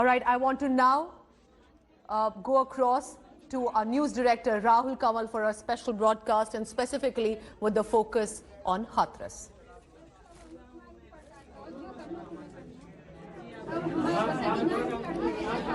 All right, I want to now go across to our news director Rahul Kamal for a special broadcast, and specifically with the focus on Hathras.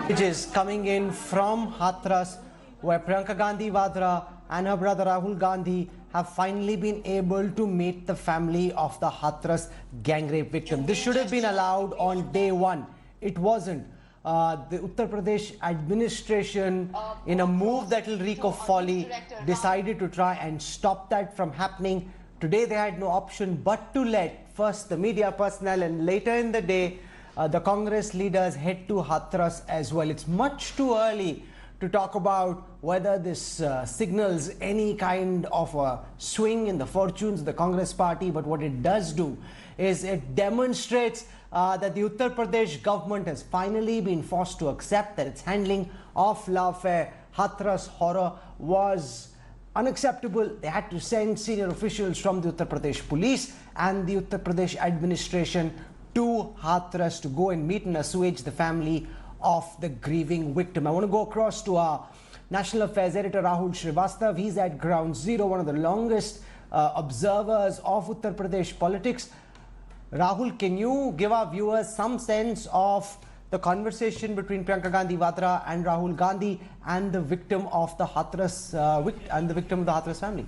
Images coming in from Hathras, where Priyanka Gandhi Vadra and her brother Rahul Gandhi have finally been able to meet the family of the Hathras gang rape victim. This should have been allowed on day one. It wasn't. The Uttar Pradesh administration, in a move that will reek of folly, decided to try and stop that from happening. Today they had no option but to let first the media personnel and later in the day the Congress leaders head to Hathras as well. It's much too early to talk about whether this signals any kind of a swing in the fortunes of the Congress party, but what it does do is it demonstrates that the Uttar Pradesh government has finally been forced to accept that its handling of love affair Hathras horror was unacceptable. They had to send senior officials from the Uttar Pradesh police and the Uttar Pradesh administration to Hathras to go and meet and assuage the family of the grieving victim. I want to go across to our National Affairs editor Rahul Srivastav. He's at ground zero, one of the longest observers of Uttar Pradesh politics. Rahul, can you give our viewers some sense of the conversation between Priyanka Gandhi Vadra and Rahul Gandhi and the victim of the Hathras family?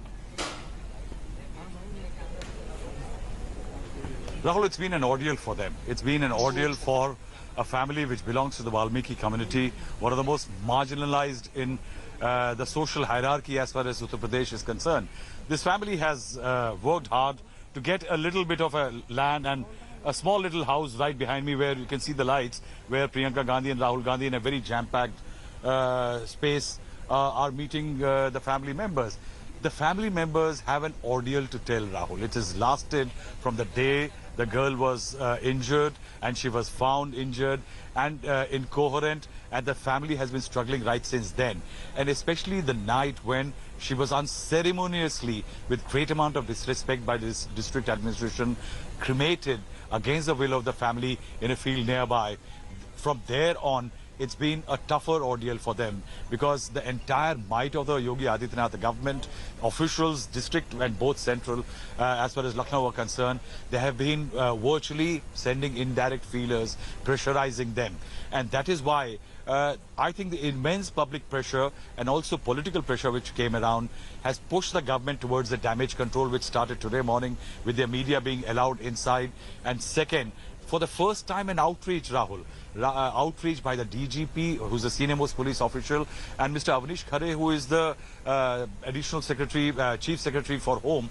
Rahul, it's been an ordeal for them. It's been an ordeal for a family which belongs to the Valmiki community, one of the most marginalized in the social hierarchy as far as Uttar Pradesh is concerned. This family has worked hard to get a little bit of a land and a small little house right behind me where you can see the lights, where Priyanka Gandhi and Rahul Gandhi in a very jam-packed space are meeting the family members. The family members have an ordeal to tell, Rahul. It has lasted from the day the girl was injured and she was found injured and incoherent, and the family has been struggling right since then. And especially the night when she was unceremoniously, with great amount of disrespect by this district administration, cremated against the will of the family in a field nearby. From there on, it's been a tougher ordeal for them because the entire might of the Yogi Adityanath, the government, officials, district and both central, as far as Lucknow are concerned, they have been virtually sending indirect feelers, pressurizing them. And that is why I think the immense public pressure and also political pressure which came around has pushed the government towards the damage control which started today morning with their media being allowed inside. And second, for the first time an outreach, Rahul, outreach by the DGP, who's the senior most police official, and Mr. Avnish Khare, who is the additional secretary, chief secretary for home,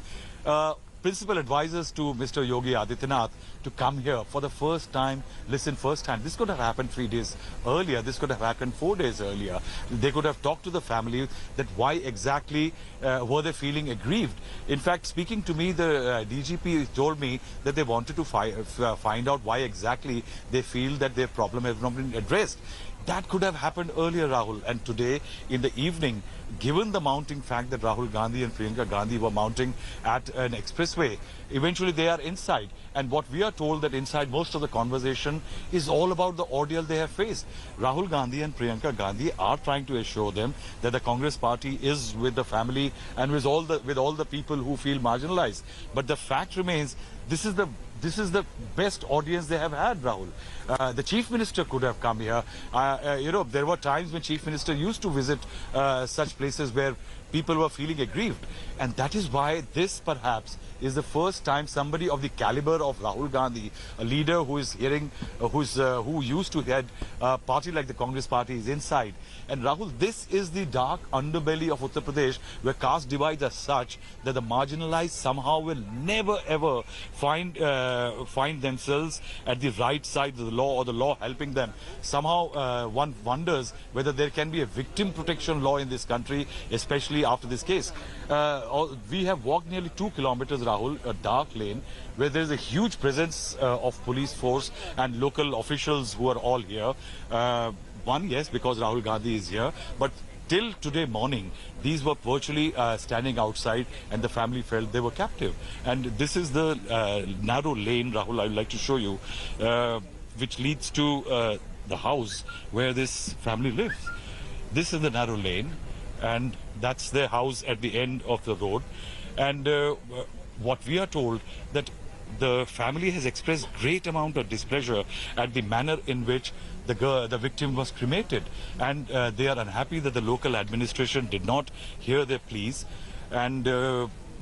principal advisors to Mr. Yogi Adityanath to come here for the first time, listen firsthand. This could have happened 3 days earlier. This could have happened 4 days earlier. They could have talked to the family that why exactly were they feeling aggrieved. In fact, speaking to me, the DGP told me that they wanted to find out why exactly they feel that their problem has not been addressed. That could have happened earlier, Rahul. And today, in the evening, given the mounting fact that Rahul Gandhi and Priyanka Gandhi were mounting at an expressway, eventually they are inside. And what we are told that inside most of the conversation is all about the ordeal they have faced. Rahul Gandhi and Priyanka Gandhi are trying to assure them that the Congress party is with the family and with all the people who feel marginalized. But the fact remains, this is the best audience they have had, Rahul. The Chief Minister could have come here. You know, there were times when Chief Minister used to visit such places where people were feeling aggrieved. And that is why this perhaps is the first time somebody of the caliber of Rahul Gandhi, a leader who is hearing, who used to head a party like the Congress party, is inside. And Rahul, this is the dark underbelly of Uttar Pradesh, where caste divides are such that the marginalized somehow will never ever find themselves at the right side of the law, or the law helping them. Somehow one wonders whether there can be a victim protection law in this country, especially after this case. We have walked nearly 2 kilometers, Rahul, a dark lane, where there is a huge presence of police force and local officials who are all here. One, yes, because Rahul Gandhi is here, but till today morning, these were virtually standing outside, and the family felt they were captive. And this is the narrow lane, Rahul, I would like to show you, which leads to the house where this family lives. This is the narrow lane, and that's their house at the end of the road. And what we are told that the family has expressed great amount of displeasure at the manner in which the victim was cremated, and they are unhappy that the local administration did not hear their pleas, and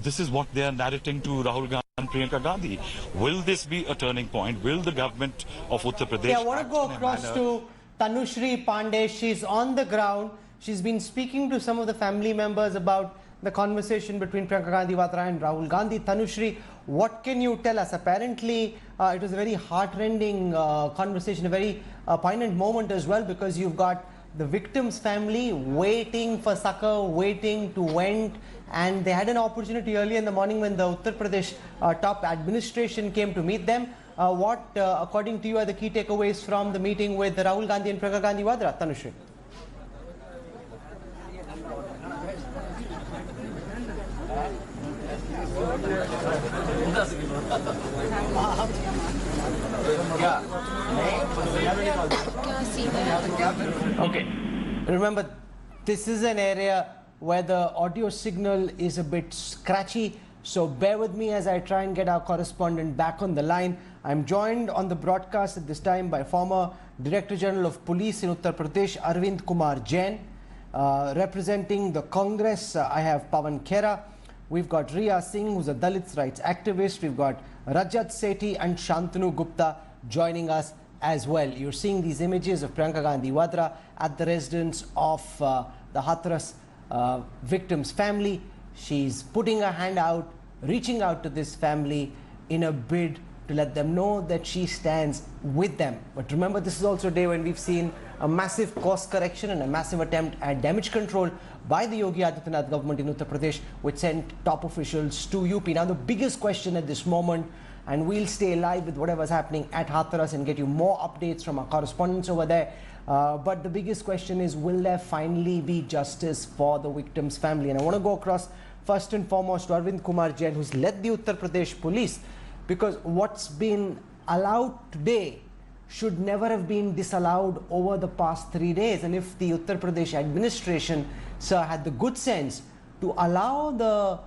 this is what they are narrating to Rahul Gandhi and Priyanka Gandhi. Will this be a turning point? Will the government of Uttar Pradesh... Yeah, I want to go across to Tanushri Pandey. She's on the ground. She's been speaking to some of the family members about the conversation between Priyanka Gandhi Vadra and Rahul Gandhi. Tanushri, what can you tell us? Apparently, it was a very heart-rending conversation, a very poignant moment as well, because you've got the victim's family waiting for succor, waiting to vent, and they had an opportunity early in the morning when the Uttar Pradesh top administration came to meet them. What, according to you, are the key takeaways from the meeting with Rahul Gandhi and Priyanka Gandhi Vadra? Tanushri. Okay. Remember, this is an area where the audio signal is a bit scratchy, so bear with me as I try and get our correspondent back on the line. I'm joined on the broadcast at this time by former Director General of Police in Uttar Pradesh, Arvind Kumar Jain. Representing the Congress, I have Pawan Khera. We've got Riya Singh, who's a Dalit rights activist. We've got Rajat Sethi and Shantanu Gupta joining us as well. You're seeing these images of Priyanka Gandhi Vadra at the residence of the Hathras victim's family. She's putting her hand out, reaching out to this family in a bid to let them know that she stands with them. But remember, this is also a day when we've seen a massive course correction and a massive attempt at damage control by the Yogi Adityanath government in Uttar Pradesh, which sent top officials to UP. Now, the biggest question at this moment, and we'll stay live with whatever's happening at Hathras and get you more updates from our correspondents over there. But the biggest question is, will there finally be justice for the victim's family? And I want to go across first and foremost to Arvind Kumar Jain, who's led the Uttar Pradesh police, because what's been allowed today should never have been disallowed over the past 3 days. And if the Uttar Pradesh administration, sir, had the good sense to allow the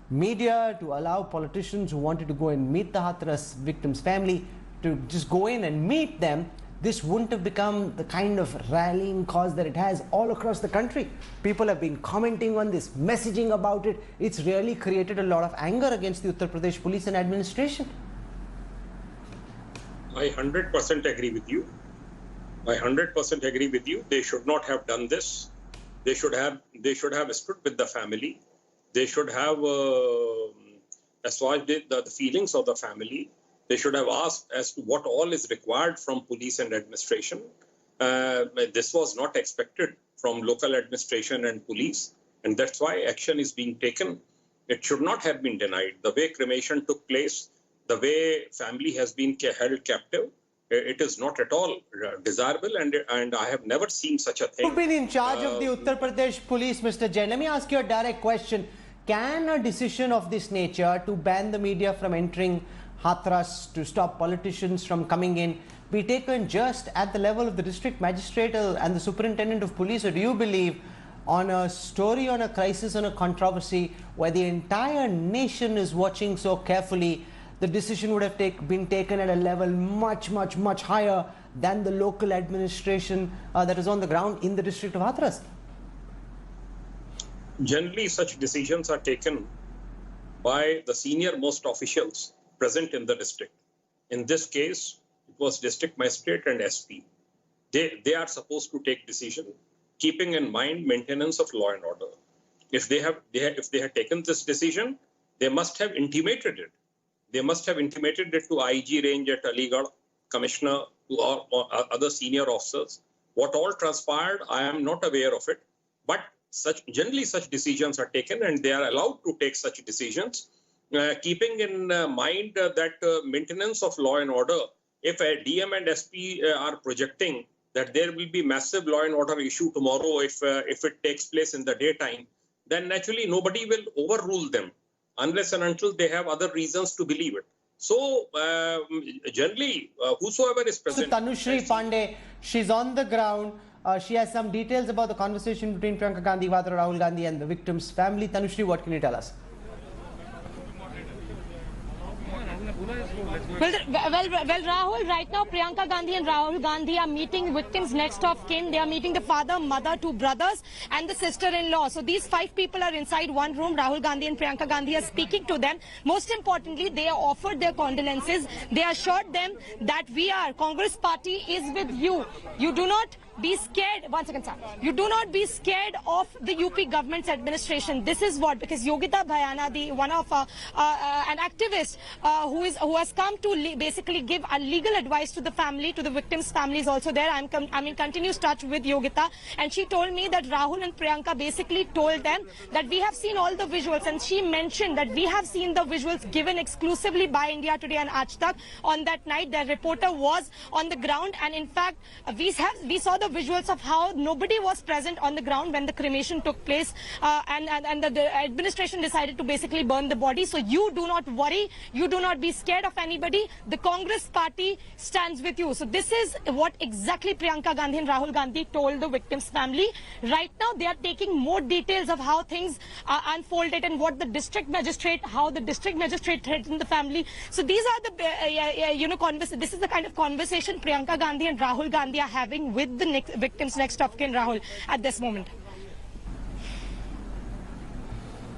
media, to allow politicians who wanted to go and meet the Hathras victims' family to just go in and meet them, this wouldn't have become the kind of rallying cause that it has all across the country. People have been commenting on this, messaging about it. It's really created a lot of anger against the Uttar Pradesh police and administration. I 100% agree with you. I 100% agree with you. They should not have done this. They should have stood with the family. They should have assuaged the feelings of the family. They should have asked as to what all is required from police and administration. This was not expected from local administration and police, and that's why action is being taken. It should not have been denied. The way cremation took place, the way family has been held captive, it is not at all desirable, and I have never seen such a thing. You've been in charge of the Uttar Pradesh police, Mr. Jain. Let me ask you a direct question. Can a decision of this nature to ban the media from entering Hathras, to stop politicians from coming in, be taken just at the level of the district magistrate and the superintendent of police? Or do you believe on a story, on a crisis, on a controversy where the entire nation is watching so carefully, the decision would have been taken at a level much, much, much higher than the local administration that is on the ground in the district of Hathras? Generally, such decisions are taken by the senior most officials present in the district. In this case, it was district magistrate and SP. They are supposed to take decision, keeping in mind maintenance of law and order. If they had taken this decision, they must have intimated it. They must have intimated it to IG range at Aligarh, commissioner, to or other senior officers. What all transpired, I am not aware of it. But generally such decisions are taken, and they are allowed to take such decisions, keeping in mind that maintenance of law and order. If a DM and SP are projecting that there will be massive law and order issue tomorrow if it takes place in the daytime, then naturally nobody will overrule them unless and until they have other reasons to believe it. So generally, whosoever is So present. Tanushri Pandey, she's on the ground. She has some details about the conversation between Priyanka Gandhi Vadra, Rahul Gandhi and the victim's family. Tanushri, what can you tell us? Well, Rahul, right now Priyanka Gandhi and Rahul Gandhi are meeting victims next of kin. They are meeting the father, mother, two brothers and the sister-in-law. So these 5 people are inside one room. Rahul Gandhi and Priyanka Gandhi are speaking to them. Most importantly, they are offered their condolences. They assured them that Congress party is with you. You do not be scared. One second, sir. You do not be scared of the UP government's administration. This is what, because Yogita Bhayana, one of an activist who has come to basically give a legal advice to the family, to the victims' families also there. I'm in continuous touch with Yogita, and she told me that Rahul and Priyanka basically told them that we have seen all the visuals, and she mentioned that we have seen the visuals given exclusively by India Today and Aaj Tak. On that night, their reporter was on the ground, and in fact, we saw the visuals of how nobody was present on the ground when the cremation took place, and the administration decided to basically burn the body. So you do not worry, you do not be scared of anybody. The Congress party stands with you. So this is what exactly Priyanka Gandhi and Rahul Gandhi told the victims' family. Right now, they are taking more details of how things unfolded and what the district magistrate, how the district magistrate threatened the family. So these are the, this is the kind of conversation Priyanka Gandhi and Rahul Gandhi are having with the victims next of kin, Rahul, at this moment.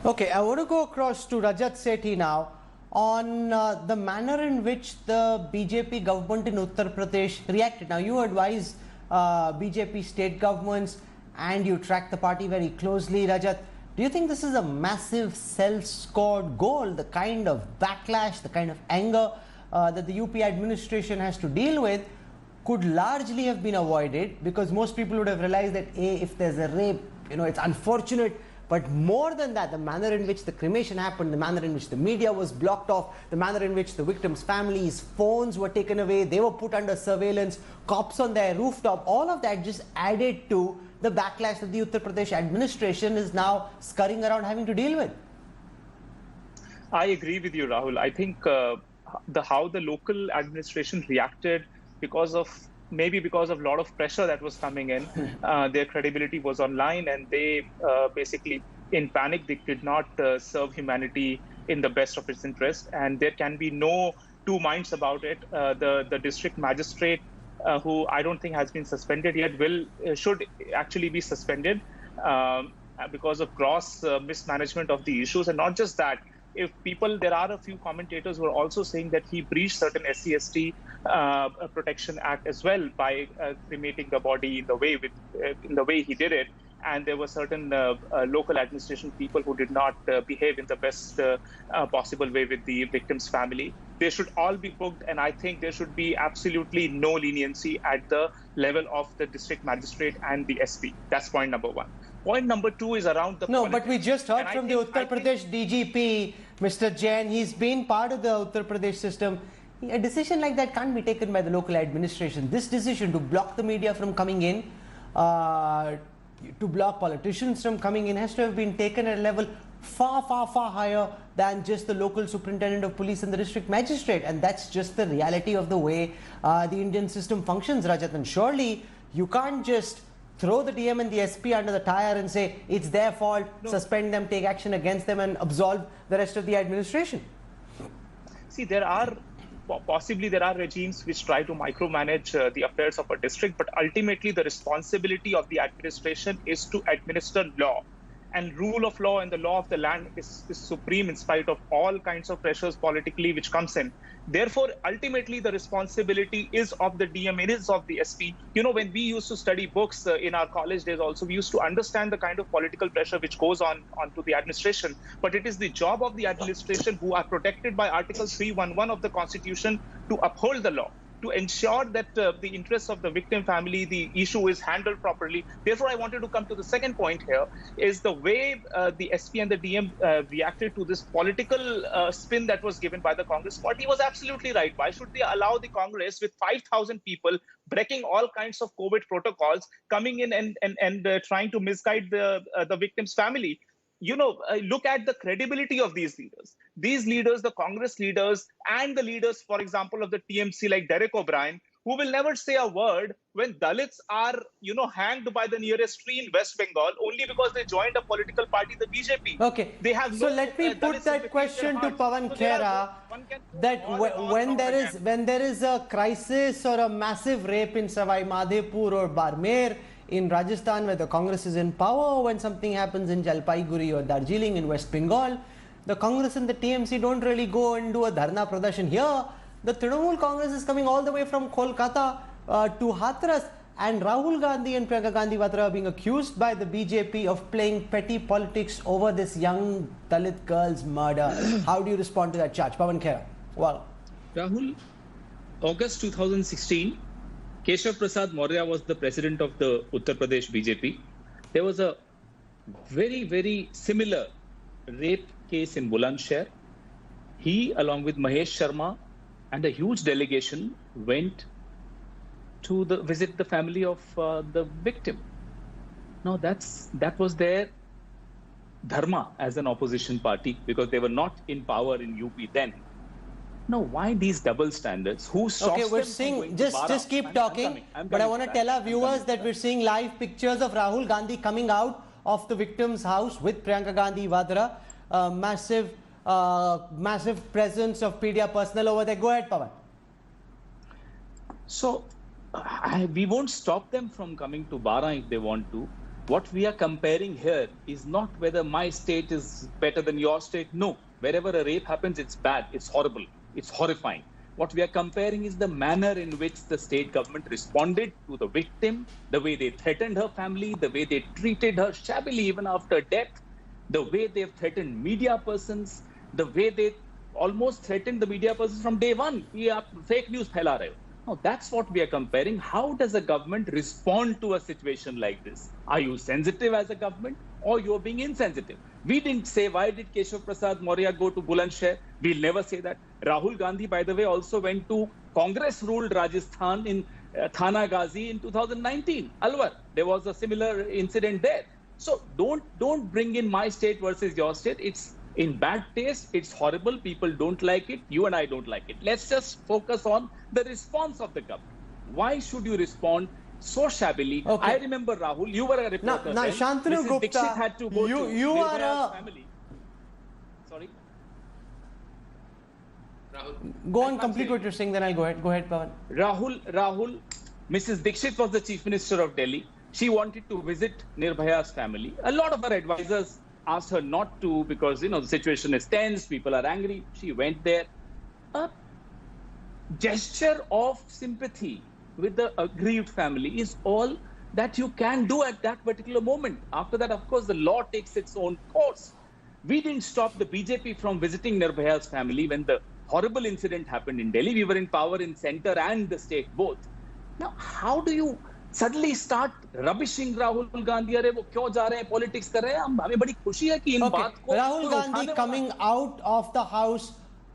Okay, I want to go across to Rajat Sethi now on the manner in which the BJP government in Uttar Pradesh reacted. Now, you advise BJP state governments and you track the party very closely, Rajat. Do you think this is a massive self-scored goal, the kind of backlash, the kind of anger that the UP administration has to deal with could largely have been avoided, because most people would have realized that if there's a rape, it's unfortunate, but more than that, the manner in which the cremation happened, the manner in which the media was blocked off, the manner in which the victims' families' phones were taken away, they were put under surveillance, cops on their rooftop, all of that just added to the backlash that the Uttar Pradesh administration is now scurrying around having to deal with. I agree with you, Rahul. I think how the local administration reacted, because of a lot of pressure that was coming in, their credibility was online, and they basically, in panic, they did not serve humanity in the best of its interest. And there can be no two minds about it. The district magistrate, who I don't think has been suspended yet, should actually be suspended because of gross mismanagement of the issues. And not just that, there are a few commentators who are also saying that he breached certain SC/ST Protection Act as well by cremating the body in the way he did it. And there were certain local administration people who did not behave in the best possible way with the victim's family. They should all be booked, and I think there should be absolutely no leniency at the level of the district magistrate and the SP. That's point number one. Point number two is around the politics. But we just heard from the Uttar Pradesh DGP, Mr. Jain. He's been part of the Uttar Pradesh system. A decision like that can't be taken by the local administration. This decision to block the media from coming in, to block politicians from coming in, has to have been taken at a level far, far, far higher than just the local superintendent of police and the district magistrate. And that's just the reality of the way the Indian system functions, Rajat. And surely you can't just throw the DM and the SP under the tire and say it's their fault, suspend them, take action against them and absolve the rest of the administration. See, there are regimes which try to micromanage the affairs of a district, but ultimately the responsibility of the administration is to administer law. And rule of law and the law of the land is supreme in spite of all kinds of pressures politically which comes in. Therefore, ultimately, the responsibility is of the DM, it is of the SP. When we used to study books in our college days also, we used to understand the kind of political pressure which goes onto the administration. But it is the job of the administration, who are protected by Article 311 of the Constitution, to uphold the law, to ensure that the interests of the victim family, the issue is handled properly. Therefore, I wanted to come to the second point here, is the way the SP and the DM reacted to this political spin that was given by the Congress party was absolutely right. Why should they allow the Congress with 5,000 people breaking all kinds of COVID protocols, coming in and trying to misguide the victim's family? look at the credibility of these leaders. These leaders, the Congress leaders and the leaders, for example, of the TMC like Derek O'Brien, who will never say a word when Dalits are, hanged by the nearest tree in West Bengal only because they joined a political party, the BJP. Okay. They have so no, let me put that question to Pawan Khera, that when there is a crisis or a massive rape in Savai Madhepur or Barmer in Rajasthan where the Congress is in power, or when something happens in Jalpaiguri or Darjeeling in West Bengal, the Congress and the TMC don't really go and do a dharna pradashan. Here, the Trinamool Congress is coming all the way from Kolkata to Hathras, and Rahul Gandhi and Priyanka Gandhi Vatra are being accused by the BJP of playing petty politics over this young Dalit girl's murder. How do you respond to that charge? Pawan Khera. Well, Rahul, August 2016, Keshav Prasad Maurya was the president of the Uttar Pradesh BJP. There was a very, very similar rape case in Bulandshahr. He, along with Mahesh Sharma and a huge delegation, went to visit the family of the victim. Now that was their dharma as an opposition party, because they were not in power in UP then. Now, why these double standards? Who stops okay, we're them seeing, from going to Bara? just keep talking. But I want to tell our viewers that we're seeing live pictures of Rahul Gandhi coming out of the victim's house with Priyanka Gandhi Vadra. Massive presence of PDR personnel over there. Go ahead, Pawan. So, we won't stop them from coming to Bara if they want to. What we are comparing here is not whether my state is better than your state. No. Wherever a rape happens, it's bad, it's horrible, it's horrifying. What we are comparing is the manner in which the state government responded to the victim, the way they threatened her family, the way they treated her shabbily even after death, the way they've threatened media persons, the way they almost threatened the media persons from day one. We are fake news phaila rahe ho. Now, that's what we are comparing. How does a government respond to a situation like this? Are you sensitive as a government, or you're being insensitive? We didn't say, why did Keshav Prasad Maurya go to Bulandshahr? We'll never say that. Rahul Gandhi, by the way, also went to Congress-ruled Rajasthan in Thana Ghazi in 2019. Alwar, there was a similar incident there. So don't bring in my state versus your state. It's in bad taste. It's horrible. People don't like it. You and I don't like it. Let's just focus on the response of the government. Why should you respond so shabbily? Okay. I remember, Rahul, you were a reporter. Now, Shantanu Mrs. Gupta, Dixit had to go you are a family. Sorry. Go on, complete what you're saying, then I'll go ahead. Go ahead, Pawan. Rahul, Mrs. Dixit was the Chief Minister of Delhi. She wanted to visit Nirbhaya's family. A lot of her advisors asked her not to because, the situation is tense, people are angry. She went there. A gesture of sympathy with the aggrieved family is all that you can do at that particular moment. After that, of course, the law takes its own course. We didn't stop the BJP from visiting Nirbhaya's family when the horrible incident happened in Delhi. We were in power in center and the state both. Now, how do you suddenly start rubbishing Rahul Gandhi? अरे वो क्यों जा रहे हैं, politics कर रहे हैं? हमें बड़ी खुशी है कि इन बात को Rahul Gandhi coming out of the house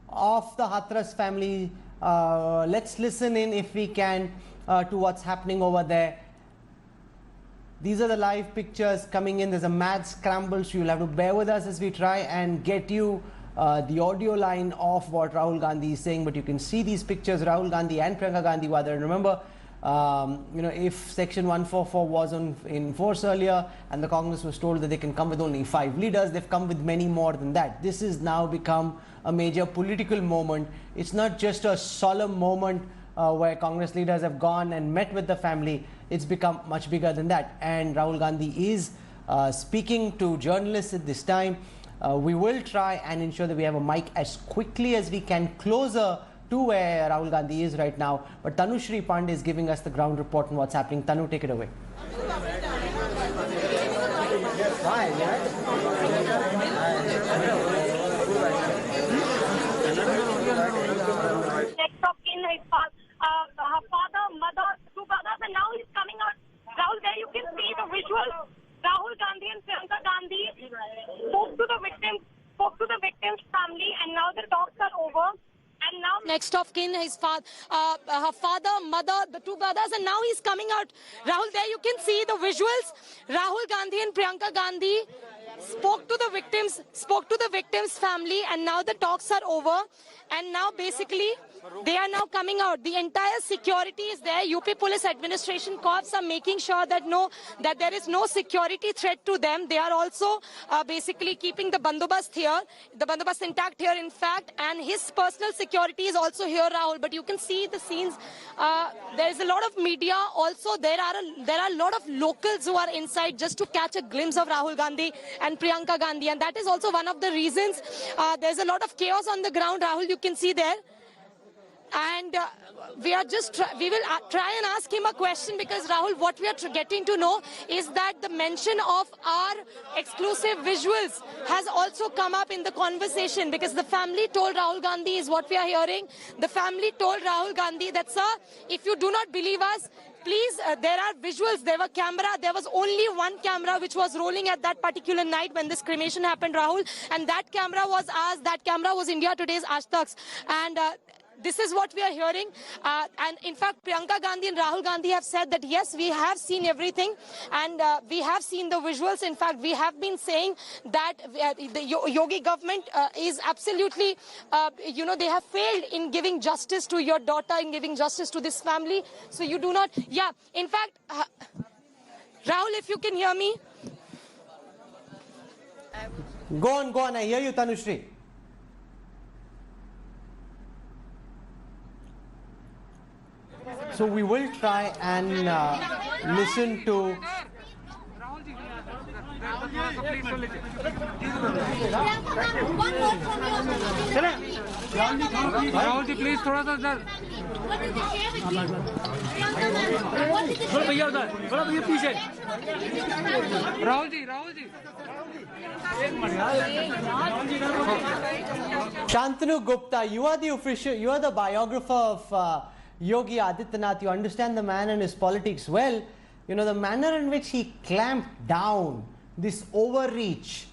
of the Hathras family. Let's listen in, if we can, to what's happening over there. These are the live pictures coming in. There's a mad scramble, so you'll have to bear with us as we try and get you the audio line of what Rahul Gandhi is saying. But you can see these pictures, Rahul Gandhi and Priyanka Gandhi Vadra. And remember, if Section 144 was in force earlier and the Congress was told that they can come with only 5 leaders, they've come with many more than that. This has now become a major political moment. It's not just a solemn moment where Congress leaders have gone and met with the family. It's become much bigger than that. And Rahul Gandhi is speaking to journalists at this time. We will try and ensure that we have a mic as quickly as we can, closer to where Rahul Gandhi is right now. But Tanushri Pandey is giving us the ground report on what's happening. Tanu, take it away. Next of kin, his father, mother, 2 brothers, and now he's coming out. Rahul, there you can see the visuals. Rahul Gandhi and Priyanka Gandhi spoke to the victim's family, and now the talks are over. And now next of kin, his father, her father, mother, the 2 brothers, and now he's coming out. Rahul, there you can see the visuals. Rahul Gandhi and Priyanka Gandhi spoke to the victims' family, and now the talks are over. And now basically they are now coming out. The entire security is there. UP Police Administration Corps are making sure that there is no security threat to them. They are also basically keeping the bandobast here, the bandobast intact here, in fact, and his personal security is also here, Rahul. But you can see the scenes. There is a lot of media. Also, there are a lot of locals who are inside just to catch a glimpse of Rahul Gandhi and Priyanka Gandhi, and that is also one of the reasons. There's a lot of chaos on the ground, Rahul. You can see there. And we will try and ask him a question, because Rahul, what we are getting to know is that the mention of our exclusive visuals has also come up in the conversation, because the family told Rahul Gandhi, is what we are hearing. The family told Rahul Gandhi that, sir, if you do not believe us, please, there are visuals, there was only one camera which was rolling at that particular night when this cremation happened, Rahul, and that camera was India Today's Aaj Tak's, and this is what we are hearing. And in fact, Priyanka Gandhi and Rahul Gandhi have said that, yes, we have seen everything, and we have seen the visuals. In fact, we have been saying that the Yogi government is absolutely, they have failed in giving justice to your daughter, in giving justice to this family. So you do not, in fact, Rahul, if you can hear me. Go on, I hear you, Tanushree. So we will try and listen to Rahul ji please थोड़ा सा sir थोड़ा भैया उधर थोड़ा भैया पीछे Rahul ji Shantanu Gupta, you are the biographer of Yogi Adityanath. You understand the man and his politics well. You know the manner in which he clamped down, this overreach,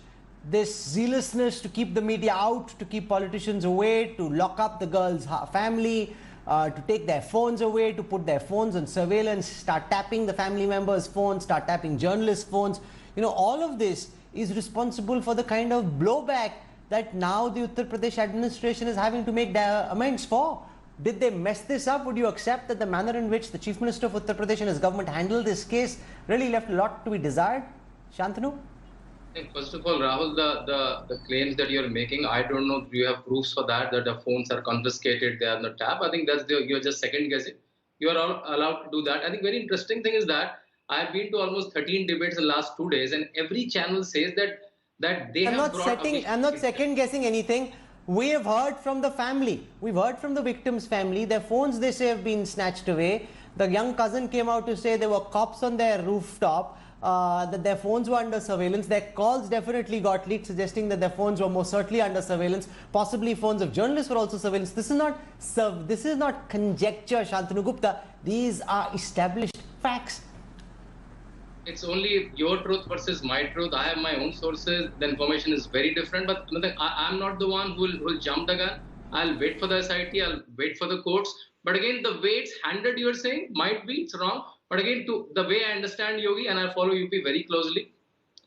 this zealousness to keep the media out, to keep politicians away, to lock up the girl's family, to take their phones away, to put their phones on surveillance, start tapping the family members' phones, start tapping journalists' phones. You know, all of this is responsible for the kind of blowback that now the Uttar Pradesh administration is having to make amends for. Did they mess this up? Would you accept that the manner in which the Chief Minister of Uttar Pradesh and his government handled this case really left a lot to be desired? Shantanu? I think first of all, Rahul, the claims that you're making, I don't know if you have proofs for that the phones are confiscated, they are not tapped. I think you're just second guessing. You are all allowed to do that. I think very interesting thing is that I've been to almost 13 debates in the last 2 days, and every channel says that they I'm not second guessing anything. We have heard from the family. We've heard from the victim's family. Their phones, they say, have been snatched away. The young cousin came out to say there were cops on their rooftop, that their phones were under surveillance. Their calls definitely got leaked, suggesting that their phones were most certainly under surveillance. Possibly phones of journalists were also surveillance. This is not conjecture, Shantanu Gupta. These are established facts. It's only your truth versus my truth. I have my own sources. The information is very different. But I'm not the one who will jump the gun. I'll wait for the SIT. I'll wait for the courts. But again, the way it's handled, you're saying, might be, it's wrong. But again, the way I understand Yogi, and I follow UP very closely,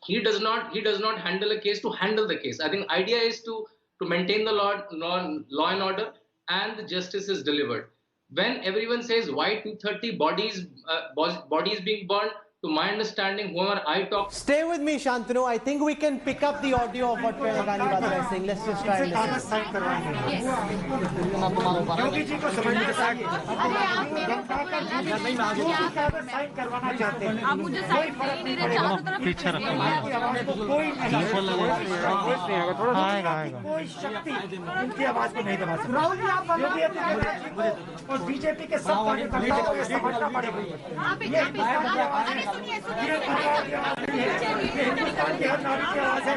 he does not handle a case to handle the case. I think idea is to maintain the law and order, and the justice is delivered. When everyone says why 230 bodies being burned, to my understanding, whoever I talk... Stay with me, Shantanu. I think we can pick up the audio of what Priyanka Gandhi Vadra is saying. Let's just try and listen. Yogi ji को समझना चाहिए sign करवाना चाहते हैं आप मुझे sign नहीं दे रहे चारों तरफ पीछे रखो कोई नहीं कोई शक्ति उनकी आवाज को नहीं दबा सकती राहुल जी आप और बीजेपी के सब कार्यकर्ताओं को समझना पड़ेगा हिंदुस्तान की हर नारी की आवाज है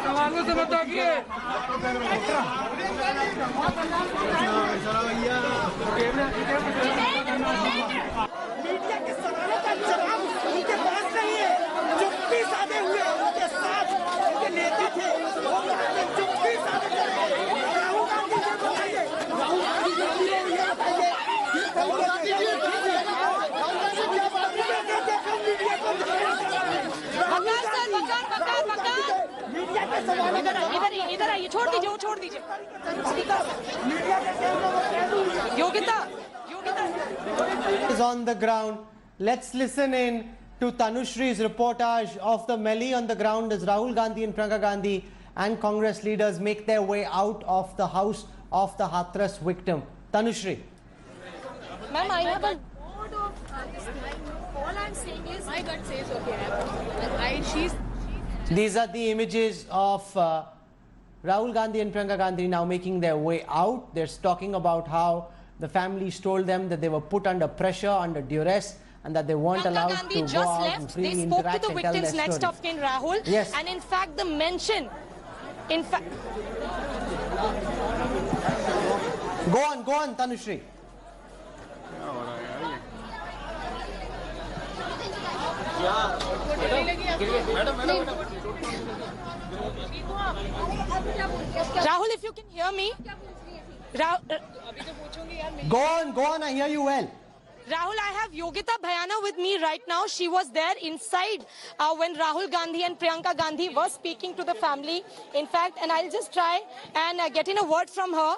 सवालों से बताइए मीडिया के सवालों का जवाब उनके पास नहीं है इधर आइए, छोड़ दीजिए, वो छोड़ दीजिए। Yogita is on the ground. Let's listen in to Tanushri's reportage of the melee on the ground as Rahul Gandhi and Priyanka Gandhi and Congress leaders make their way out of the house of the Hathras victim. Tanushri. Ma'am, I have a board of this thing. All I'm saying is my gut says okay. These are the images of Rahul Gandhi and Priyanka Gandhi now making their way out. They're talking about how the families told them that they were put under pressure, under duress, and that they weren't allowed Gandhi to go out left. and freely They spoke interact to the and tell their victims next story. of kin, Rahul. Yes. And in fact, the mention, in fact, Go on, Tanushri. Rahul, if you can hear me. Go on, I hear you well. Rahul, I have Yogita Bhayana with me right now. She was there inside when Rahul Gandhi and Priyanka Gandhi were speaking to the family. In fact, and I'll just try and get in a word from her.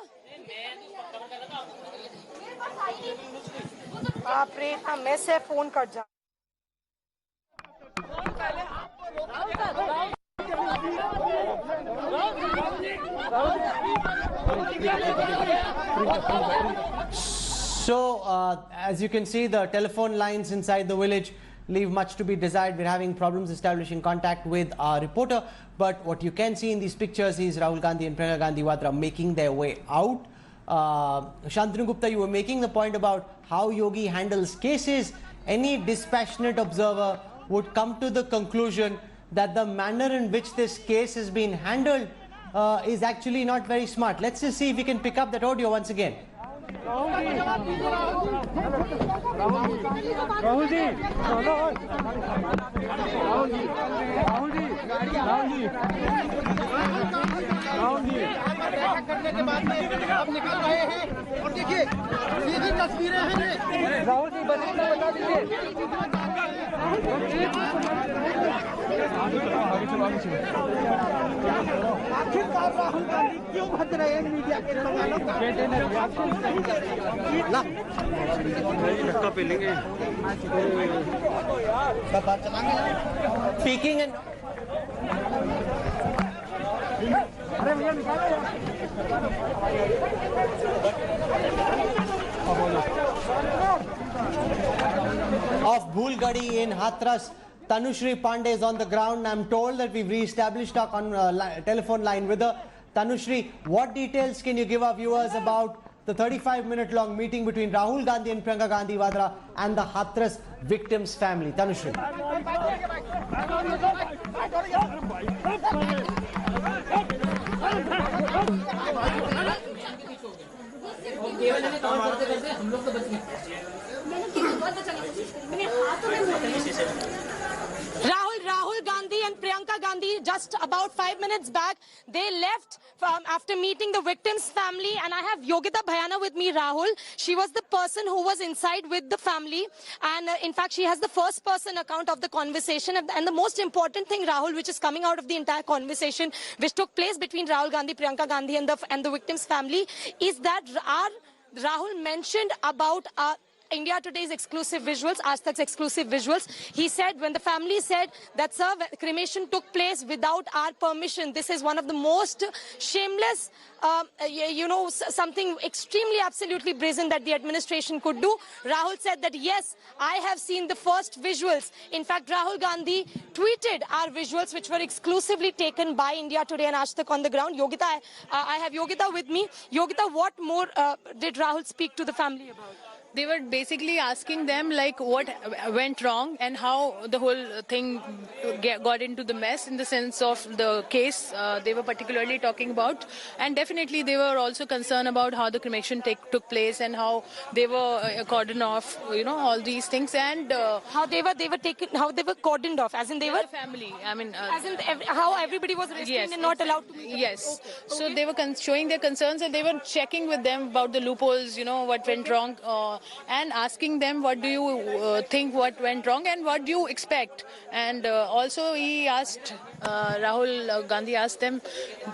बाप रे, मैं से phone cut जा। So, as you can see, the telephone lines inside the village leave much to be desired. We're having problems establishing contact with our reporter. But what you can see in these pictures is Rahul Gandhi and Priyanka Gandhi Vadra making their way out. Shantanu Gupta, you were making the point about how Yogi handles cases. Any dispassionate observer would come to the conclusion that the manner in which this case has been handled is actually not very smart. Let's just see if we can pick up that audio once again. Speaking and of Bhulgadi in Hathras, Tanushri Pandey is on the ground. I'm told that we've re-established our telephone line with her. Tanushri, what details can you give our viewers about the 35-minute-long meeting between Rahul Gandhi and Priyanka Gandhi Vadra and the Hathras victims' family? Tanushri. Rahul Gandhi and Priyanka Gandhi, just about 5 minutes back, they left after meeting the victim's family. And I have Yogita Bhayana with me, Rahul. She was the person who was inside with the family. And in fact, she has the first person account of the conversation. And the most important thing, Rahul, which is coming out of the entire conversation, which took place between Rahul Gandhi, Priyanka Gandhi and the victim's family, is that Rahul mentioned about India Today's exclusive visuals, Aaj Tak's exclusive visuals. He said, when the family said that, sir, cremation took place without our permission, this is one of the most shameless, something extremely absolutely brazen that the administration could do. Rahul said that, yes, I have seen the first visuals. In fact, Rahul Gandhi tweeted our visuals, which were exclusively taken by India Today and Aaj Tak on the ground. Yogita, I have Yogita with me. Yogita, what more did Rahul speak to the family about? They were basically asking them like what went wrong and how the whole thing got into the mess in the sense of the case they were particularly talking about, and definitely they were also concerned about how the cremation took place and how they were cordoned off, all these things, and how they were cordoned off, as in they were family. I mean, as in how everybody was restrained and not allowed to meet. Yes. Okay. So they were showing their concerns and they were checking with them about the loopholes, what went wrong. and asking them what do you think what went wrong and what do you expect. And also he asked, Rahul Gandhi asked them,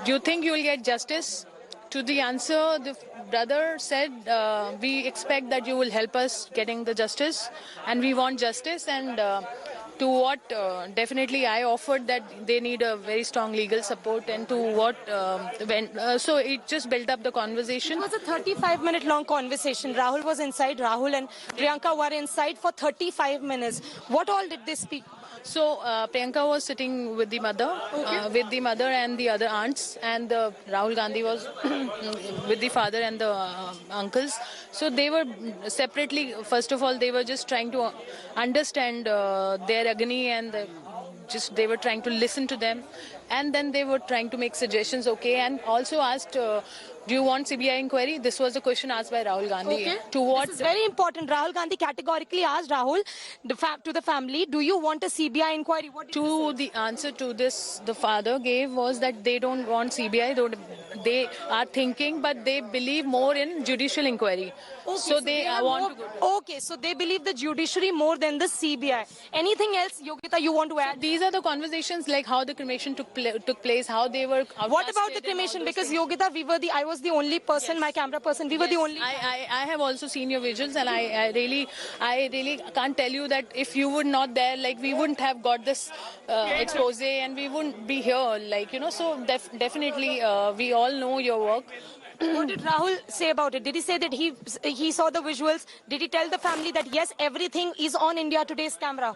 do you think you will get justice? To the answer, the brother said, we expect that you will help us getting the justice and we want justice. And to what definitely I offered that they need a very strong legal support, and to what so it just built up the conversation. It was a 35-minute long conversation. Rahul was inside, Rahul and Priyanka were inside for 35 minutes. What all did they speak? So Priyanka was sitting with the mother, and the other aunts, and Rahul Gandhi was with the father and the uncles. So they were separately. First of all, they were just trying to understand their agony, and they were trying to listen to them, and then they were trying to make suggestions. Okay, and also asked. Do you want CBI inquiry? This was the question asked by Rahul Gandhi. Okay. To what? This is very important. Rahul Gandhi categorically asked Rahul, to the family, do you want a CBI inquiry? What did to the answer to this, the father gave was that they don't want CBI. They are thinking, but they believe more in judicial inquiry. Okay, so they want more, to go. Okay, so they believe the judiciary more than the CBI. Anything else, Yogita, you want to add? So these are the conversations, like how the cremation took place, how they were. What about the cremation? Because Yogita, I was the only person, yes. My camera person, we were the only. I have also seen your visuals, and I really can't tell you that if you were not there, like we wouldn't have got this expose, and we wouldn't be here, like, you know. So definitely, we all know your work. What did Rahul say about it? Did he say that he saw the visuals? Did he tell the family that yes, everything is on India Today's camera?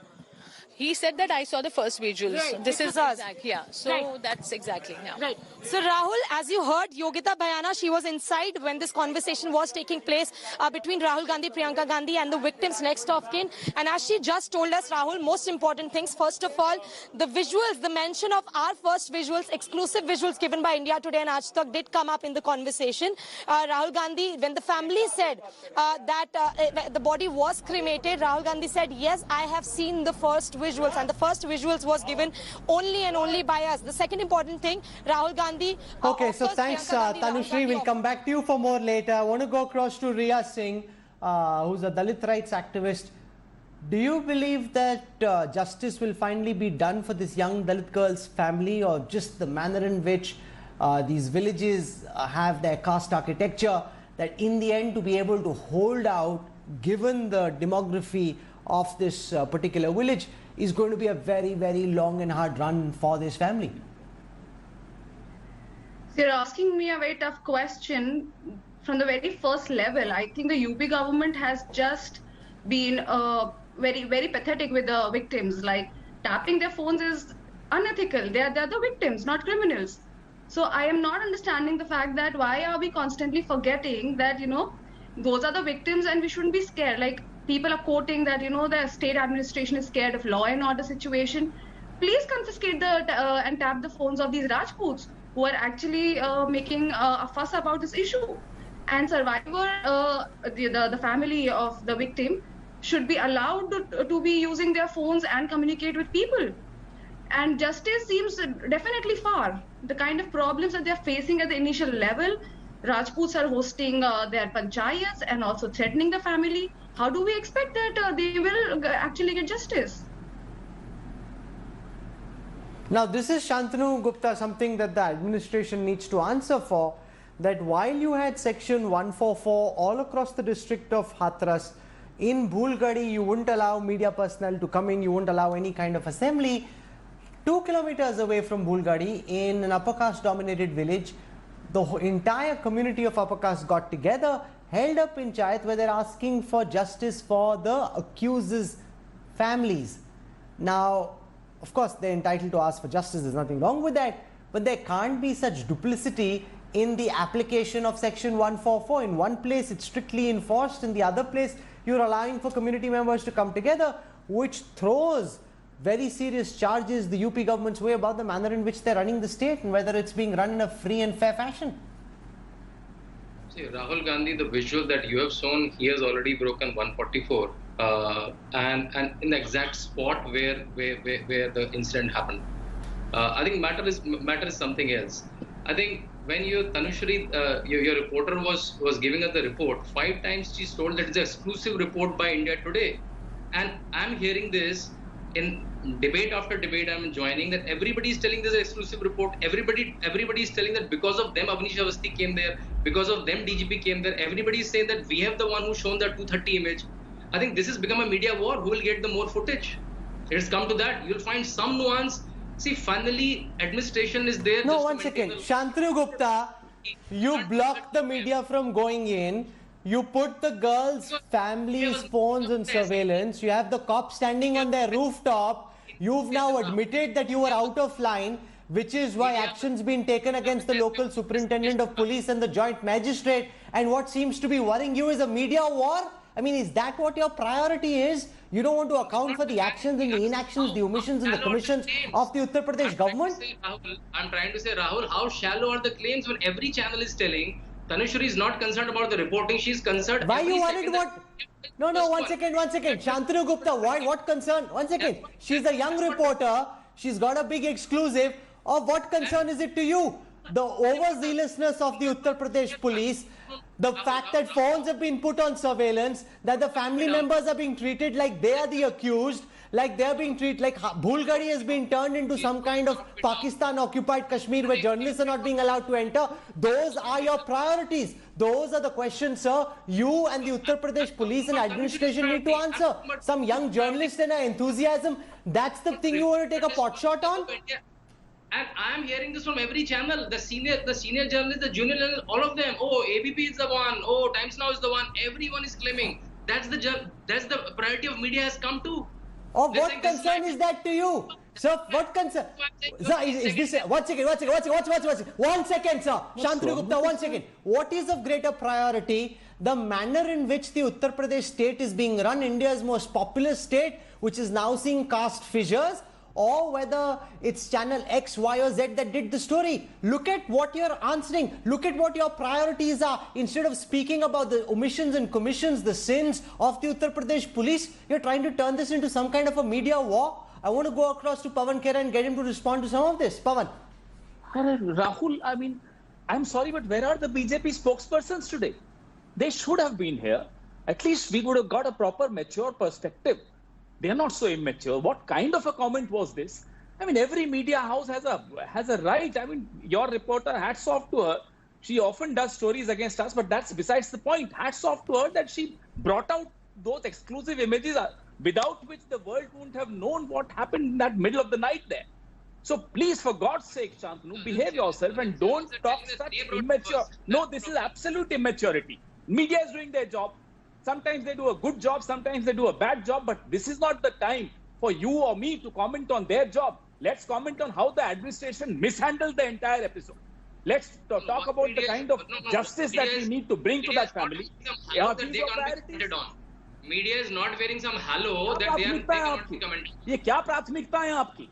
He said that I saw the first visuals. Right, this is us. Exact, yeah. So right. That's exactly, yeah. Right. So Rahul, as you heard, Yogita Bhayana, she was inside when this conversation was taking place between Rahul Gandhi, Priyanka Gandhi and the victims next of kin. And as she just told us, Rahul, most important things, first of all, the visuals, the mention of our first visuals, exclusive visuals given by India Today and Aaj Tak did come up in the conversation. Rahul Gandhi, when the family said that the body was cremated, Rahul Gandhi said, yes, I have seen the first visuals, and the first visuals was given only and only by us. The second important thing, Rahul Gandhi. Okay, so thanks, Tanushree. We'll come back to you for more later. I want to go across to Riya Singh, who's a Dalit rights activist. Do you believe that justice will finally be done for this young Dalit girl's family, or just the manner in which these villages have their caste architecture, that in the end to be able to hold out, given the demography of this particular village, is going to be a very, very long and hard run for this family? So you're asking me a very tough question from the very first level. I think the UP government has just been very, very pathetic with the victims. Like, tapping their phones is unethical. They are the victims, not criminals. So I am not understanding the fact that why are we constantly forgetting that, you know, those are the victims and we shouldn't be scared. Like, people are quoting that, you know, the state administration is scared of law and order situation. Please confiscate and tap the phones of these Rajputs who are actually making a fuss about this issue. And survivor, the family of the victim should be allowed to be using their phones and communicate with people. And justice seems definitely far. The kind of problems that they're facing at the initial level, Rajputs are hosting their panchayats and also threatening the family. How do we expect that they will actually get justice? Now, this is, Shantanu Gupta, something that the administration needs to answer for, that while you had section 144 all across the district of Hathras, in Bhulgadi you wouldn't allow media personnel to come in, you wouldn't allow any kind of assembly. 2 kilometers away from Bhulgadi, in an upper caste dominated village, the entire community of upper caste got together, held up panchayat where they're asking for justice for the accusers' families. Now, of course, they're entitled to ask for justice, there's nothing wrong with that, but there can't be such duplicity in the application of section 144. In one place it's strictly enforced, in the other place you're allowing for community members to come together, which throws very serious charges the UP government's way about the manner in which they're running the state and whether it's being run in a free and fair fashion. See, Rahul Gandhi, the visual that you have shown, he has already broken 144 and in the exact spot where the incident happened. I think matter is something else. I think when your reporter was giving us the report, 5 times she's told that it's an exclusive report by India Today. And I'm hearing this in debate after debate I'm joining, that everybody is telling this is an exclusive report. Everybody is telling that because of them Avnish Awasthi came there, because of them DGP came there. Everybody is saying that we have the one who shown that 230 image. I think this has become a media war. Who will get the more footage? It's come to that. You'll find some nuance. See, finally, administration is there. No, one second. Shantanu Gupta, you blocked the media from going in. You put the girls' families' phones on surveillance. You have the cops standing on their rooftop. You've now admitted that you were out of line, which is why action's been taken against the local superintendent of police and the joint magistrate. And what seems to be worrying you is a media war? I mean, is that what your priority is? You don't want to account for the actions and the inactions, the omissions and the commissions of the Uttar Pradesh government? I'm trying to say, Rahul, how shallow are the claims when every channel is telling Tanushree is not concerned about the reporting, she's concerned. Why you worried what? No, one second. Shantanu Gupta, what concern? One second. She's a young reporter. She's got a big exclusive. Of what concern is it to you? The overzealousness of the Uttar Pradesh police, the fact that phones have been put on surveillance, that the family members are being treated like they are the accused, like they're being treated like Bhulgadi has been turned into some kind of Pakistan-occupied Kashmir where journalists are not being allowed to enter. Those are your priorities. Those are the questions, sir, you and the Uttar Pradesh police and administration need to answer. Some young journalist and an enthusiasm, that's the thing you want to take a pot shot on? And I am hearing this from every channel, the senior journalists, the junior journalists, all of them. Oh, ABP is the one. Oh, Times Now is the one. Everyone is claiming. That's the priority of media has come to. Of what concern is that to you? Sir, what concern? Sir, is this... One second, sir. Shantanu Gupta, 1 second. What is of greater priority? The manner in which the Uttar Pradesh state is being run, India's most populous state, which is now seeing caste fissures, or whether it's channel X, Y or Z that did the story. Look at what you're answering. Look at what your priorities are. Instead of speaking about the omissions and commissions, the sins of the Uttar Pradesh police, you're trying to turn this into some kind of a media war. I want to go across to Pawan Khera and get him to respond to some of this. Pawan. Rahul, I mean, I'm sorry, but where are the BJP spokespersons today? They should have been here. At least we would have got a proper mature perspective. They are not so immature. What kind of a comment was this? I mean, every media house has a right. I mean, your reporter, hats off to her. She often does stories against us, but that's besides the point. Hats off to her that she brought out those exclusive images without which the world wouldn't have known what happened in that middle of the night there. So please, for God's sake, Shantanu, behave yourself and don't talk such immature. No, this is absolute immaturity. Media is doing their job. Sometimes they do a good job, sometimes they do a bad job, but this is not the time for you or me to comment on their job. Let's comment on how the administration mishandled the entire episode. Let's talk about the kind of justice that we need to bring to that family. Media is not wearing some halo that they cannot be commenting. Kya prathmikta hai aapki?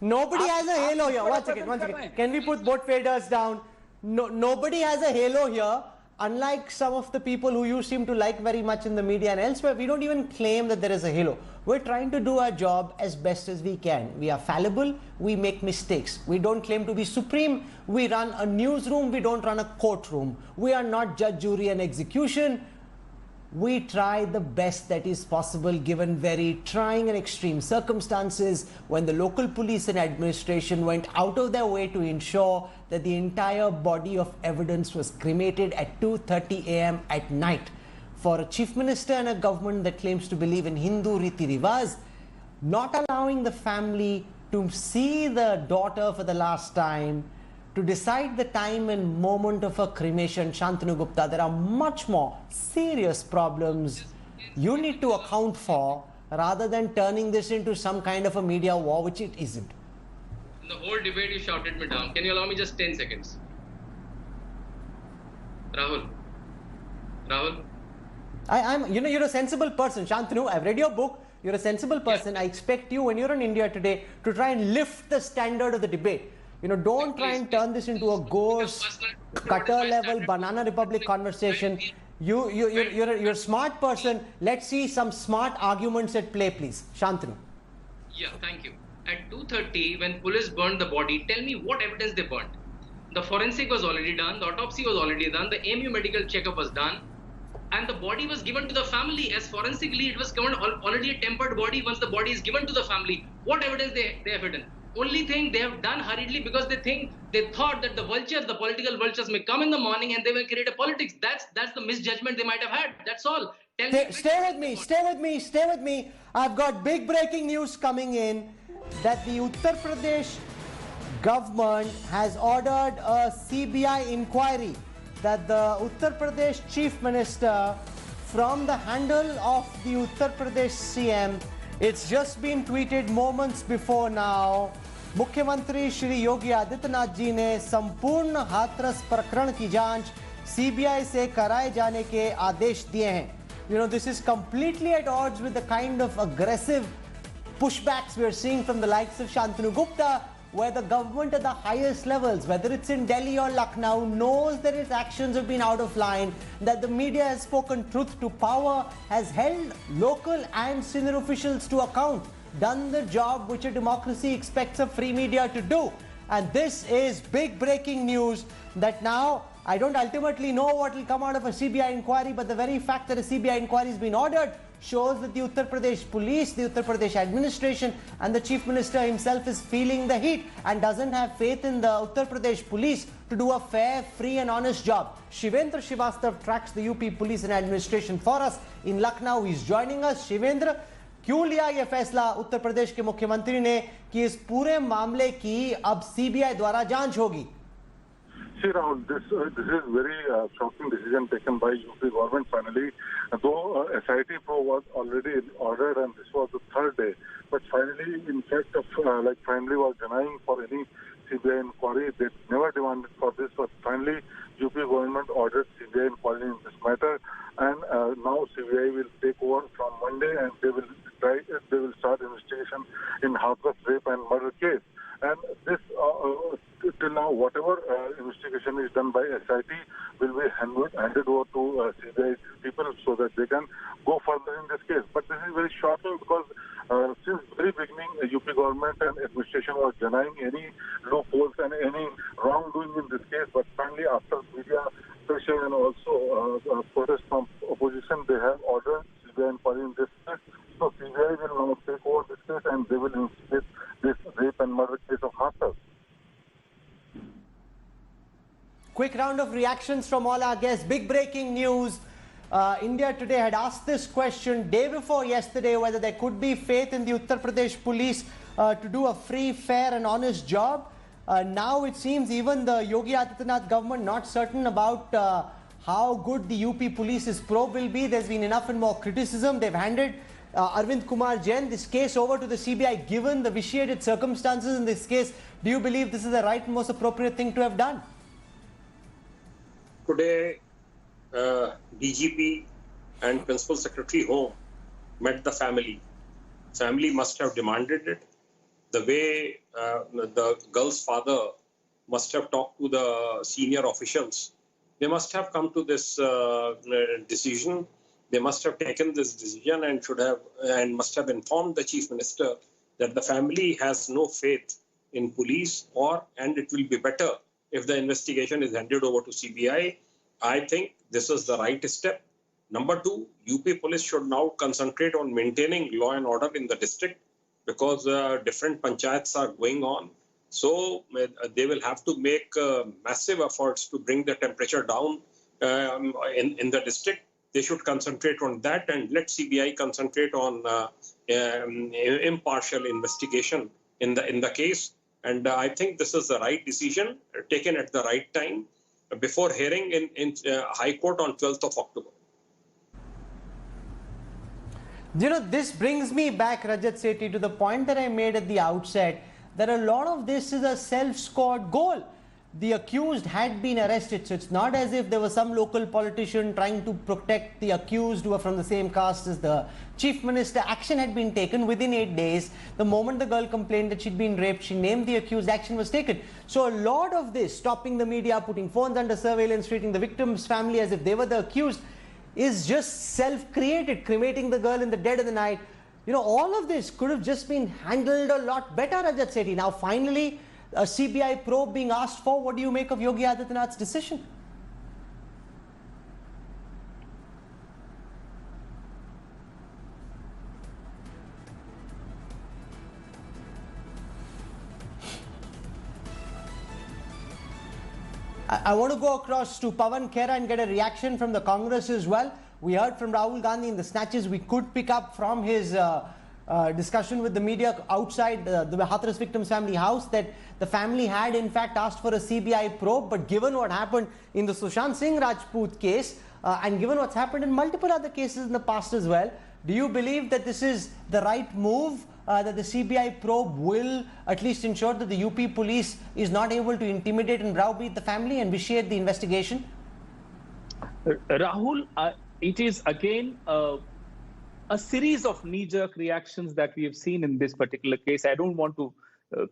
Nobody has a halo here. One second. Can we put both faders down? No, nobody has a halo here. Unlike some of the people who you seem to like very much in the media and elsewhere, we don't even claim that there is a halo. We're trying to do our job as best as we can. We are fallible, we make mistakes. We don't claim to be supreme. We run a newsroom, we don't run a courtroom. We are not judge, jury and execution. We try the best that is possible given very trying and extreme circumstances when the local police and administration went out of their way to ensure that the entire body of evidence was cremated at 2:30 a.m. at night. For a chief minister and a government that claims to believe in Hindu riti rivaj, not allowing the family to see the daughter for the last time, to decide the time and moment of a cremation, Shantanu Gupta, there are much more serious problems you need to account for rather than turning this into some kind of a media war, which it isn't. The whole debate you shouted me down. Can you allow me just 10 seconds? Rahul. You're a sensible person, Shantanu. I've read your book. You're a sensible person. I expect you, when you're in India today, to try and lift the standard of the debate. Don't try and turn this into a ghost, cutter-level, Banana Republic conversation. You're a smart person. Let's see some smart arguments at play, please. Shantanu. Yeah, thank you. At 2:30, when police burned the body, tell me what evidence they burned. The forensic was already done, the autopsy was already done, the AMU medical checkup was done, and the body was given to the family. As forensically, it was already a tempered body. Once the body is given to the family, what evidence they have hidden? Only thing they have done hurriedly because they thought that the vultures, the political vultures, may come in the morning and they will create a politics. That's the misjudgment they might have had. That's all. Stay with me. I've got big breaking news coming in that the Uttar Pradesh government has ordered a CBI inquiry, that the Uttar Pradesh Chief Minister, from the handle of the Uttar Pradesh CM, it's just been tweeted moments before now, मुख्यमंत्री श्री योगी आदित्यनाथ जी ने संपूर्ण हाथरस प्रकरण की जांच CBI से कराए जाने के आदेश दिए हैं. You know, this is completely at odds with the kind of aggressive pushbacks we're seeing from the likes of Shantanu Gupta, where the government at the highest levels, whether it's in Delhi or Lucknow, knows that its actions have been out of line, that the media has spoken truth to power, has held local and senior officials to account, done the job which a democracy expects a free media to do. And this is big breaking news that now I don't ultimately know what will come out of a CBI inquiry, but the very fact that a CBI inquiry has been ordered shows that the Uttar Pradesh police, the Uttar Pradesh administration and the Chief Minister himself is feeling the heat and doesn't have faith in the Uttar Pradesh police to do a fair, free and honest job. Shivendra Srivastav tracks the UP police and administration for us in Lucknow. He's joining us. Shivendra, क्यों लिया ये फैसला उत्तर प्रदेश के मुख्यमंत्री ने कि इस पूरे मामले की अब सीबीआई द्वारा जांच होगी? See, Rahul, this is very shocking decision taken by UP government finally. Though SIT Pro was already ordered and this was the third day, but finally, in fact, finally was denying for any CBI inquiry. They never demanded for this, but finally, UP government ordered CBI inquiry in this matter, and now CBI will take over from Monday, and they will start investigation in Hathras rape and murder case. And this, till now, whatever investigation is done by SIT will be handed over to CBI people so that they can go further in this case. But this is very shocking because since very beginning, UP government and administration was denying any loopholes and any wrongdoing in this case. But finally, after media pressure and also protest from opposition, they have ordered CBI inquiry in this case. So CBI will now take over this case and they will investigate this rape and murder case of Hathras. Quick round of reactions from all our guests. Big breaking news. India Today had asked this question day before yesterday whether there could be faith in the Uttar Pradesh police to do a free, fair and honest job. Now it seems even the Yogi Adityanath government not certain about how good the UP police's probe will be. There's been enough and more criticism. They've handed Arvind Kumar Jain this case over to the CBI. Given the vitiated circumstances in this case, do you believe this is the right and most appropriate thing to have done? Today, DGP and Principal Secretary Home met the family. Family must have demanded it. The way the girl's father must have talked to the senior officials, they must have come to this decision. They must have taken this decision and must have informed the Chief Minister that the family has no faith in police, and it will be better if the investigation is handed over to CBI. I think this is the right step. Number two, UP police should now concentrate on maintaining law and order in the district because different panchayats are going on. So they will have to make massive efforts to bring the temperature down in the district. They should concentrate on that and let CBI concentrate on impartial investigation in the case. And I think this is the right decision taken at the right time before hearing in High Court on 12th of October. You know, this brings me back, Rajat Sethi, to the point that I made at the outset, that a lot of this is a self-scored goal. The accused had been arrested, so it's not as if there was some local politician trying to protect the accused who were from the same caste as the Chief Minister. Action had been taken within 8 days. The moment the girl complained that she'd been raped, she named the accused, action was taken. So a lot of this, stopping the media, putting phones under surveillance, treating the victim's family as if they were the accused, is just self-created, cremating the girl in the dead of the night. You know, all of this could have just been handled a lot better, Rajat Sethi. Now finally, a CBI probe being asked for. What do you make of Yogi Adityanath's decision? I want to go across to Pawan Khera and get a reaction from the Congress as well. We heard from Rahul Gandhi in the snatches we could pick up from his discussion with the media outside the Hathras victims' family house that the family had in fact asked for a CBI probe, but given what happened in the Sushant Singh Rajput case and given what's happened in multiple other cases in the past as well, do you believe that this is the right move? That the CBI probe will at least ensure that the UP police is not able to intimidate and browbeat the family and vitiate the investigation? Rahul, it is again a series of knee-jerk reactions that we have seen in this particular case. I don't want to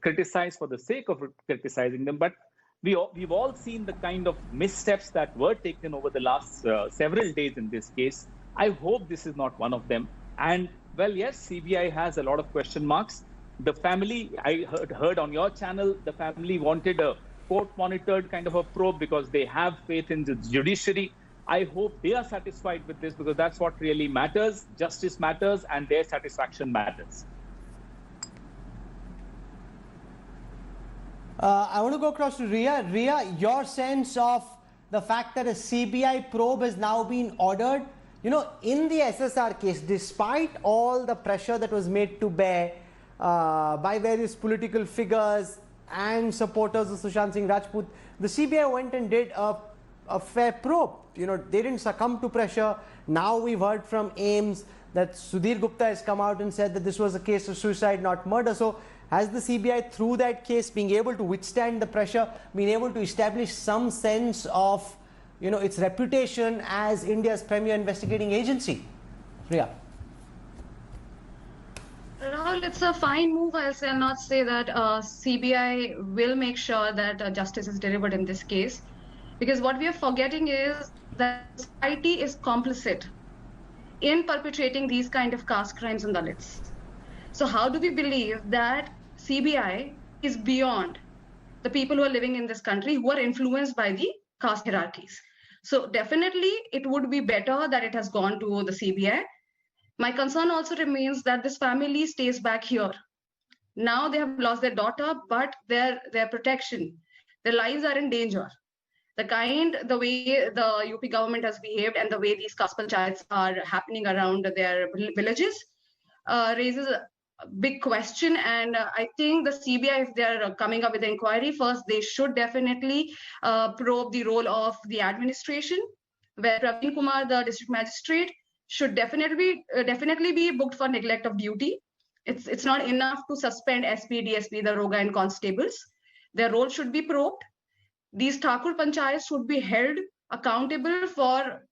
criticize for the sake of criticizing them, but we've all seen the kind of missteps that were taken over the last several days in this case. I hope this is not one of them. And well, yes, CBI has a lot of question marks. The family, I heard on your channel, the family wanted a court-monitored kind of a probe because they have faith in the judiciary. I hope they are satisfied with this because that's what really matters. Justice matters and their satisfaction matters. I want to go across to Ria. Ria, your sense of the fact that a CBI probe has now been ordered. You know, in the SSR case, despite all the pressure that was made to bear by various political figures and supporters of Sushant Singh Rajput, the CBI went and did a fair probe. You know, they didn't succumb to pressure. Now we've heard from AIMS that Sudhir Gupta has come out and said that this was a case of suicide, not murder. So has the CBI, through that case, being able to withstand the pressure, been able to establish some sense of, you know, its reputation as India's premier investigating agency? Priya. Rahul, it's a fine move. I'll not say that CBI will make sure that justice is delivered in this case. Because what we are forgetting is that society is complicit in perpetrating these kind of caste crimes and Dalits. So how do we believe that CBI is beyond the people who are living in this country who are influenced by the caste hierarchies? So definitely it would be better that it has gone to the CBI. My concern also remains that this family stays back here. Now they have lost their daughter, but their protection, their lives are in danger. The way the UP government has behaved and the way these caste panchayats are happening around their villages raises a big question. And I think the CBI, if they're coming up with an inquiry, first they should definitely probe the role of the administration, where Praveen Kumar, the district magistrate, should definitely be booked for neglect of duty. It's not enough to suspend SP, DSP, Daroga, and constables. Their role should be probed. These Thakur panchayats should be held accountable for,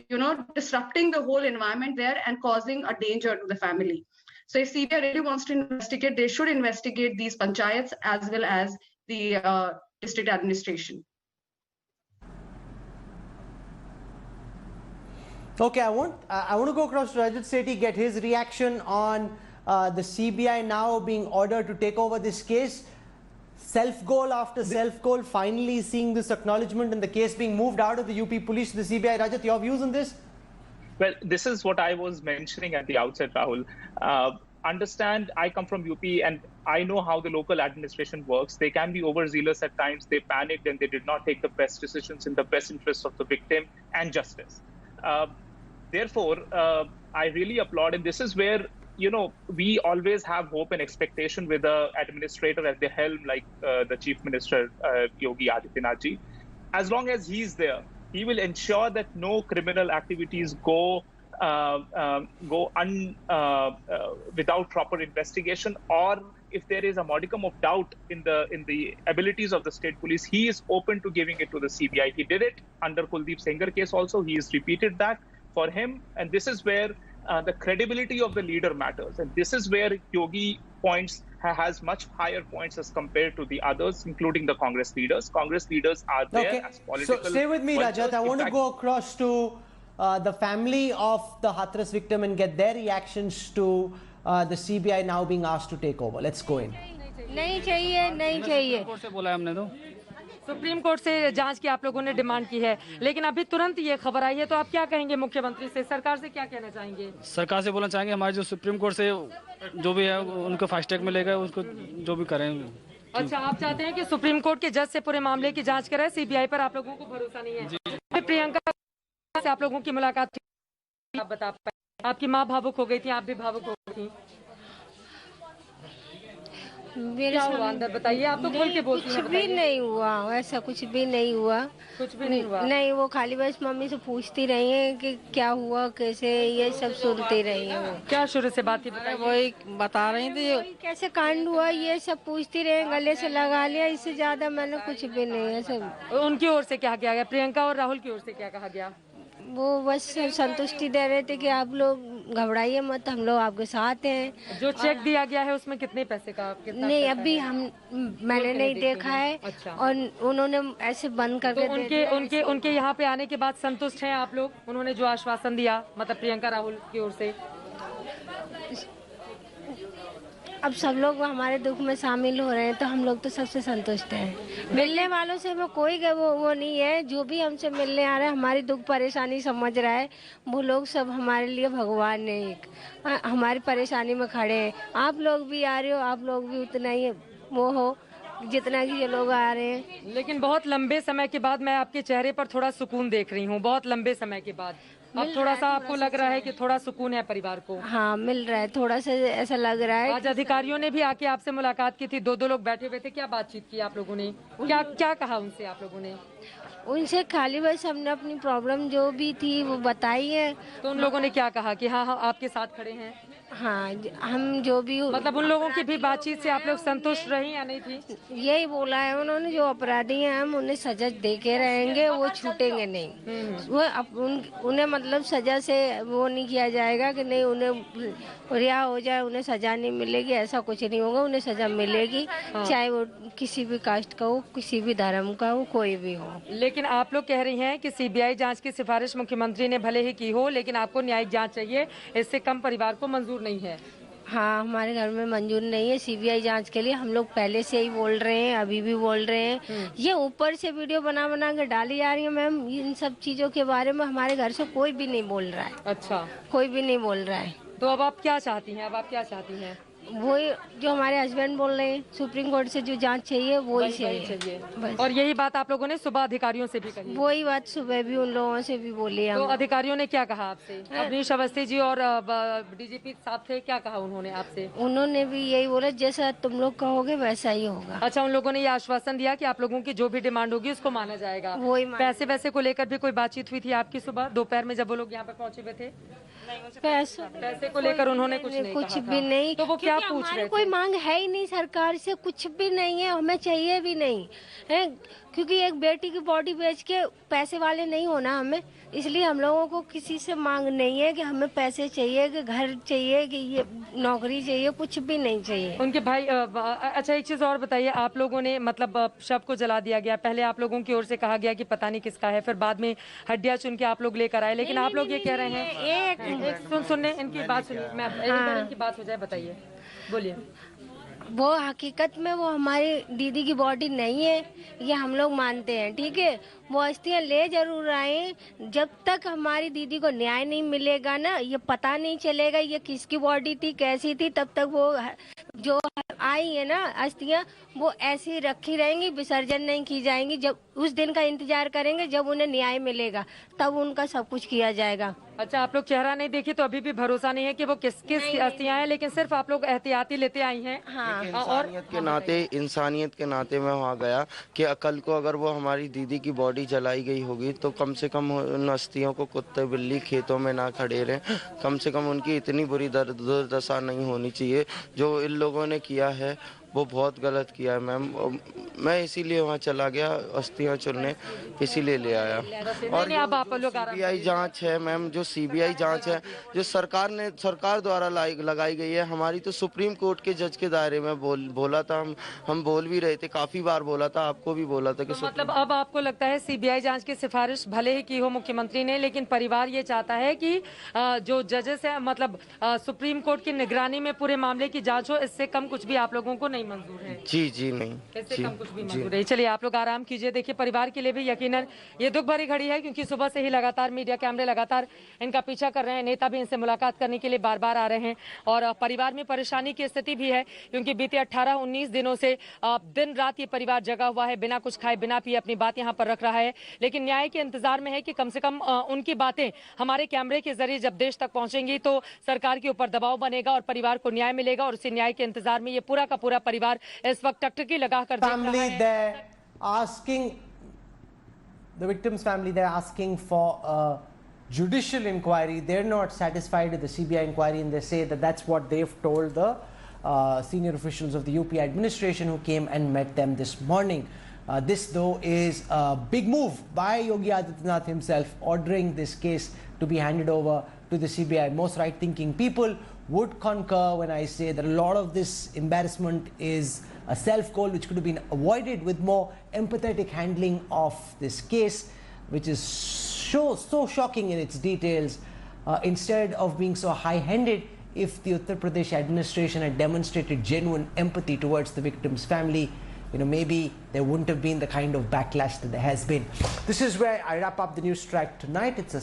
you know, disrupting the whole environment there and causing a danger to the family. So if CBI really wants to investigate, they should investigate these panchayats as well as the district administration. Okay, I want to go across to Rajat Sethi, get his reaction on the CBI now being ordered to take over this case. Self-goal after self-goal, finally seeing this acknowledgement and the case being moved out of the UP police to the CBI. Rajat, your views on this? Well, this is what I was mentioning at the outset, Rahul. Understand, I come from UP and I know how the local administration works. They can be overzealous at times. They panicked and they did not take the best decisions in the best interest of the victim and justice. Therefore, I really applaud, and this is where, you know, we always have hope and expectation with the administrator at the helm, like the Chief Minister, Yogi Adityanath. As long as he's there, he will ensure that no criminal activities go without proper investigation, or if there is a modicum of doubt in the abilities of the state police, he is open to giving it to the CBI. He did it under Kuldeep Sengar case also. He has repeated that for him, and this is where the credibility of the leader matters, and this is where Yogi has much higher points as compared to the others, including the Congress leaders. Congress leaders are there as political. So stay with me, Rajat. I want to go across to the family of the Hathras victim and get their reactions to the CBI now being asked to take over. Let's go in. नहीं चाहिए, नहीं चाहिए। Court से बोला है हमने तो। Supreme court से जांच की आप लोगों ने डिमांड की है, लेकिन अभी तुरंत ये खबर आई है, तो आप क्या कहेंगे मुख्यमंत्री से, सरकार से क्या कहना चाहेंगे? सरकार से बोलना चाहेंगे हमारे जो सुप्रीम कोर्ट से जो भी है उनको फास्ट ट्रैक मिलेगा, उसको जो भी करें। अच्छा, आप चाहते हैं कि सुप्रीम कोर्ट के जज से पूरे मामले की जांच कराए, सीबीआई पर आप लोगों को भरोसा नहीं है। प्रियंका से आप लोगों की मुलाकात, आप बता पाए, आपकी माँ भावुक हो गई थी, आप भी भावुक हो गई थी, क्या हुआ अंदर बताइए? आप तो खोल के बोलती हैं। कुछ भी नहीं हुआ, ऐसा कुछ भी नहीं हुआ। कुछ भी नहीं हुआ? नहीं, वो खाली बस मम्मी से पूछती रही है कि क्या हुआ, कैसे, ये सब सुनती रही है। वो क्या शुरू से बात थी बताइए? वही बता रही थी कैसे कांड हुआ, ये सब पूछती रही, गले से लगा लिया, इससे ज्यादा मैंने कुछ भी नहीं है। सब उनकी ओर से क्या किया गया? प्रियंका और राहुल की ओर से क्या कहा गया? वो बस संतुष्टि दे रहे थे कि आप लोग घबराइए मत, हम लोग आपके साथ हैं। जो चेक दिया गया है उसमें कितने पैसे का? नहीं, अभी मैंने नहीं देखा है। अच्छा। और उन्होंने ऐसे बंद करके तो उनके यहाँ पे आने के बाद संतुष्ट हैं आप लोग? उन्होंने जो आश्वासन दिया, मतलब प्रियंका राहुल की ओर से, अब सब लोग हमारे दुख में शामिल हो रहे हैं, तो हम लोग तो सबसे संतुष्ट हैं। मिलने वालों से वो कोई वो नहीं है, जो भी हमसे मिलने आ रहा है, हमारी दुख परेशानी समझ रहा है, वो लोग सब हमारे लिए भगवान है, हमारी परेशानी में खड़े हैं। आप लोग भी आ रहे हो, आप लोग भी उतना ही वो हो जितना कि ये लोग आ रहे हैं। लेकिन बहुत लंबे समय के बाद मैं आपके चेहरे पर थोड़ा सुकून देख रही हूँ, बहुत लंबे समय के बाद। अब थोड़ा सा आपको लग रहा है कि थोड़ा सुकून है परिवार को? हाँ, मिल रहा है, थोड़ा सा ऐसा लग रहा है। आज अधिकारियों ने भी आके आपसे मुलाकात की थी, दो लोग बैठे हुए थे, क्या बातचीत की आप लोगों ने? क्या कहा उनसे आप लोगों ने? उनसे खाली बस हमने अपनी प्रॉब्लम जो भी थी वो बताई है। तो उन लोगों ने क्या कहा कि हाँ आपके साथ खड़े हैं? हाँ, हम जो भी, मतलब उन लोगों की भी बातचीत से आप लोग संतुष्ट रही या नहीं थी? यही बोला है उन्होंने, जो अपराधी हैं हम उन्हें सजा दे के रहेंगे, वो छूटेंगे नहीं। वो उन्हें मतलब सजा से वो नहीं किया जाएगा कि नहीं उन्हें रिहा हो जाए, उन्हें सजा नहीं मिलेगी, ऐसा कुछ नहीं होगा। उन्हें सजा मिलेगी, चाहे वो किसी भी कास्ट का हो, किसी भी धर्म का हो, कोई भी हो। लेकिन आप लोग कह रही हैं कि सीबीआई जांच की सिफारिश मुख्यमंत्री ने भले ही की हो, लेकिन आपको न्यायिक जांच चाहिए, इससे कम परिवार को मंजूर नहीं है। हाँ, हमारे घर में मंजूर नहीं है सीबीआई जांच के लिए। हम लोग पहले से ही बोल रहे हैं, अभी भी बोल रहे हैं। ये ऊपर से वीडियो बना के डाली जा रही है मैम, इन सब चीजों के बारे में हमारे घर से कोई भी नहीं बोल रहा है। अच्छा, कोई भी नहीं बोल रहा है। तो अब आप क्या चाहती हैं? अब आप क्या चाहती हैं? वही जो हमारे हस्बैंड बोल रहे हैं, सुप्रीम कोर्ट से जो जांच चाहिए वही चाहिए। और यही बात आप लोगों ने सुबह अधिकारियों से भी कही? वही बात सुबह भी उन लोगों से भी बोली है। तो अधिकारियों ने क्या कहा आपसे? अवनीश अवस्थी जी और डीजीपी साहब थे, क्या कहा उन्होंने आपसे? उन्होंने भी यही बोला, जैसा तुम लोग कहोगे वैसा ही होगा। अच्छा, उन लोगों ने ये आश्वासन दिया कि आप लोगों की जो भी डिमांड होगी उसको माना जाएगा। पैसे वैसे को लेकर भी कोई बातचीत हुई थी आपकी सुबह दोपहर में जब वो लोग यहाँ पे पहुँचे हुए थे? पैसे को लेकर उन्होंने कुछ भी नहीं। तो वो क्या पूछ रहे थे? कोई मांग है ही नहीं सरकार से, कुछ भी नहीं है, हमें चाहिए भी नहीं है, क्योंकि एक बेटी की बॉडी बेच के पैसे वाले नहीं होना हमें, इसलिए हम लोगों को किसी से मांग नहीं है कि हमें पैसे चाहिए, कि घर चाहिए, कि ये नौकरी चाहिए, कुछ भी नहीं चाहिए। उनके भाई अच्छा, एक चीज और बताइए, आप लोगों ने मतलब शव को जला दिया गया, पहले आप लोगों की ओर से कहा गया कि पता नहीं किसका है, फिर बाद में हड्डियां चुन के आप लोग लेकर आए, लेकिन आप लोग ये कह रहे हैं, सुनने इनकी बात सुनिए, मैं इनकी बात हो जाए, बताइए, बोलिए। वो हकीकत में वो हमारी दीदी की बॉडी नहीं है, ये हम लोग मानते हैं, ठीक है। वो अस्थियां ले जरूर आए, जब तक हमारी दीदी को न्याय नहीं मिलेगा ना, ये पता नहीं चलेगा ये किसकी बॉडी थी, कैसी थी, तब तक वो जो आई है ना अस्थियां, वो ऐसी रखी रहेंगी, विसर्जन नहीं की जाएंगी। जब उस दिन का इंतजार करेंगे जब उन्हें न्याय मिलेगा, तब उनका सब कुछ किया जाएगा। अच्छा, आप लोग चेहरा नहीं देखी तो अभी भी भरोसा नहीं है कि वो किस अस्थियां हैं, लेकिन सिर्फ आप लोग एहतियाती लेते आई हैं। हाँ। इंसानियत के नाते मैं वहाँ गया कि कल को अगर वो हमारी दीदी की बॉडी जलाई गई होगी तो कम से कम उन अस्थियों को कुत्ते बिल्ली खेतों में ना खड़े रहे, कम से कम उनकी इतनी बुरी दुर्दशा नहीं होनी चाहिए। जो इन लोगों ने किया है वो बहुत गलत किया है मैम। मैं इसीलिए वहाँ चला गया अस्थियाँ चुनने, इसीलिए ले आया। और सीबीआई जांच है मैम, जो सीबीआई जांच है जो सरकार द्वारा लगाई गई है, हमारी तो सुप्रीम कोर्ट के जज के दायरे में बोला था, हम बोल भी रहे थे, काफी बार बोला था, आपको भी बोला था कि तो मतलब अब आपको लगता है सीबीआई जांच की सिफारिश भले ही की हो मुख्यमंत्री ने, लेकिन परिवार ये चाहता है कि जो जजेस है, मतलब सुप्रीम कोर्ट की निगरानी में पूरे मामले की जाँच हो, इससे कम कुछ भी आप लोगों को नहीं नहीं मंजूर है? जी नहीं। इससे कम कुछ भी मंजूर नहीं। चलिए आप लोग आराम कीजिए। देखिए परिवार के लिए भी यकीनन ये दुख भरी घड़ी है, क्योंकि सुबह से ही लगातार मीडिया कैमरे लगातार इनका पीछा कर रहे हैं। नेता भी इनसे मुलाकात करने के लिए बार बार आ रहे हैं और परिवार में परेशानी की स्थिति भी है, क्योंकि बीते 18-19 दिनों से दिन रात ये परिवार जगा हुआ है, बिना कुछ खाए बिना पिए अपनी बात यहाँ पर रख रहा है। लेकिन न्याय के इंतजार में है कि कम से कम उनकी बातें हमारे कैमरे के जरिए जब देश तक पहुंचेंगी तो सरकार के ऊपर दबाव बनेगा और परिवार को न्याय मिलेगा। और उसी न्याय के इंतजार में ये पूरा का पूरा परिवार इस वक्त टकटकी लगाकर देख रहा है। They're asking the victim's family, they're asking for a judicial inquiry. They're not satisfied with the CBI inquiry, and they say that that's what they've told the senior officials of the UP administration who came and met them this morning. This though is a big move by Yogi Adityanath himself, ordering this case to be handed over to the CBI. Most right-thinking people would concur when I say that a lot of this embarrassment is a self-goal which could have been avoided with more empathetic handling of this case, which is so shocking in its details. Instead of being so high-handed, if the Uttar Pradesh administration had demonstrated genuine empathy towards the victim's family, maybe there wouldn't have been the kind of backlash that there has been. This is where I wrap up the news track tonight. It's a